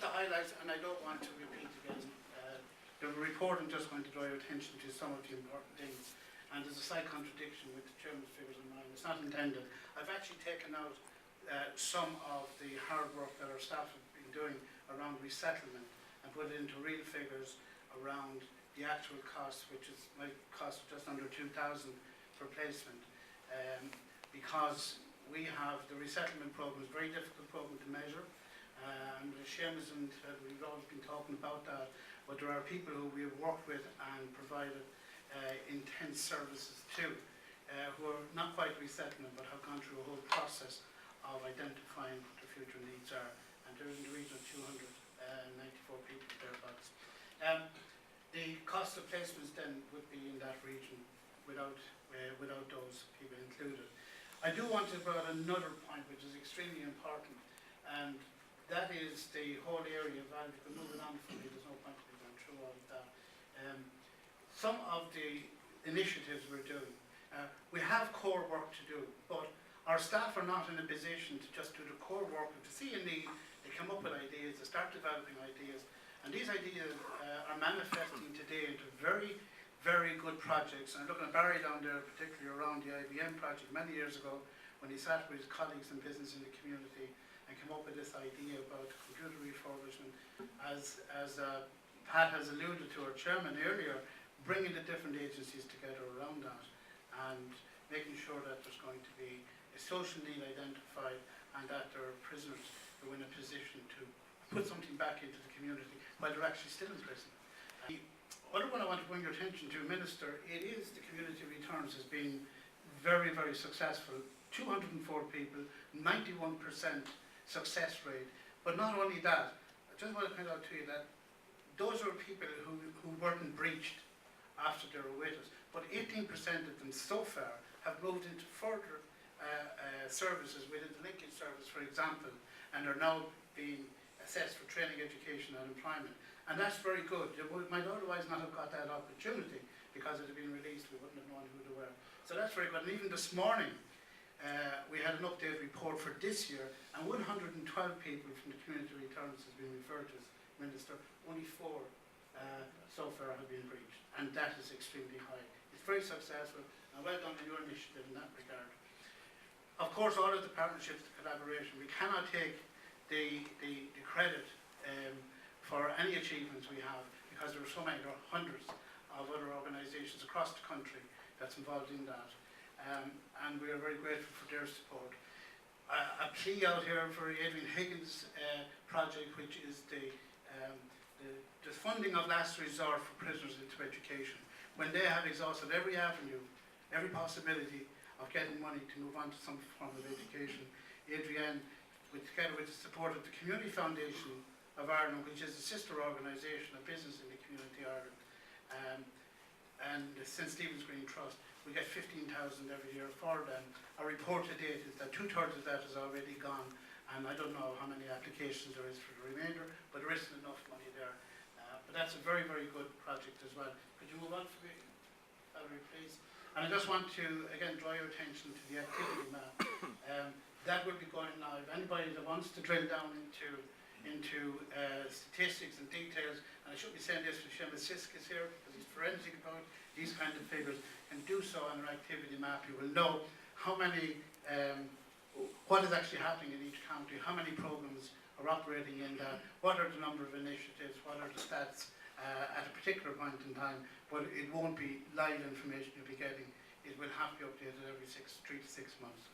The highlights, and I don't want to repeat again, the report, I'm just going to draw your attention to some of the important things. And there's a slight contradiction with the chairman's figures in mine. It's not intended. I've actually taken out some of the hard work that our staff have been doing around resettlement and put it into real figures around the actual cost, which is my cost of just under 2,000 per placement. Because we have the resettlement program, is a very difficult program to measure. And the shames, and we've always been talking about that, but there are people who we have worked with and provided intense services to, who are not quite resettlement but have gone through a whole process of identifying what their future needs are, and they're in the region of 294 people thereabouts. The cost of placements then would be in that region without those people included. I do want to bring out another point which is extremely important, and that is the whole area of value. You can move it on for me, there's no point in going through all of that. Some of the initiatives we're doing, we have core work to do, but our staff are not in a position to just do the core work, but to see a need, they come up with ideas, they start developing ideas, and these ideas are manifesting today into very, very good projects. And I'm looking at Barry down there, particularly around the IBM project many years ago, when he sat with his colleagues in business in the community and came up with this idea about computer refurbishment. As Pat has alluded to, our chairman earlier, bringing the different agencies together around that and making sure that there's going to be a social need identified and that there are prisoners who are in a position to put something back into the community while they're actually still in prison. The other one I want to bring your attention to, Minister, it is the community returns has been very, very successful. 204 people, 91% success rate. But not only that, I just want to point out to you that those are people who weren't breached after they were with us, but 18% of them so far have moved into further services within the linkage service, for example, and are now being assessed for training, education and employment. And that's very good. They might otherwise not have got that opportunity because it had been released, we wouldn't have known who they were. So that's very good. And even this morning, we had an update report for this year, and 112 people from the community returns has been referred to as Minister. Only 4 so far have been breached, and that is extremely high. It's very successful, and well done on your initiative in that regard. Of course, all of the partnerships, the collaboration, we cannot take the credit for any achievements we have, because there are so many, there are hundreds of other organisations across the country that's involved in that. And we are very grateful for their support. A plea out here for Adrian Higgins' project, which is the funding of last resort for prisoners into education. When they have exhausted every avenue, every possibility of getting money to move on to some form of education, Adrian, together with the support of the Community Foundation of Ireland, which is a sister organisation of business in the Community Ireland, and the St Stephen's Green Trust, we get 15,000 every year for them. Our report to date is that 2/3 of that is already gone, and I don't know how many applications there is for the remainder, but there isn't enough money there. But that's a very, very good project as well. Could you move on for me, Valerie, please? And I just want to, again, draw your attention to the activity map. That will be going now. If anybody that wants to drill down into statistics and details, and I should be saying this for Seamus Sisk is here because he's forensic about these kind of figures, can do so on our activity map. You will know how many, what is actually happening in each county, how many programs are operating in that, what are the number of initiatives, what are the stats at a particular point in time, but it won't be live information you'll be getting. It will have to be updated every 3 to 6 months.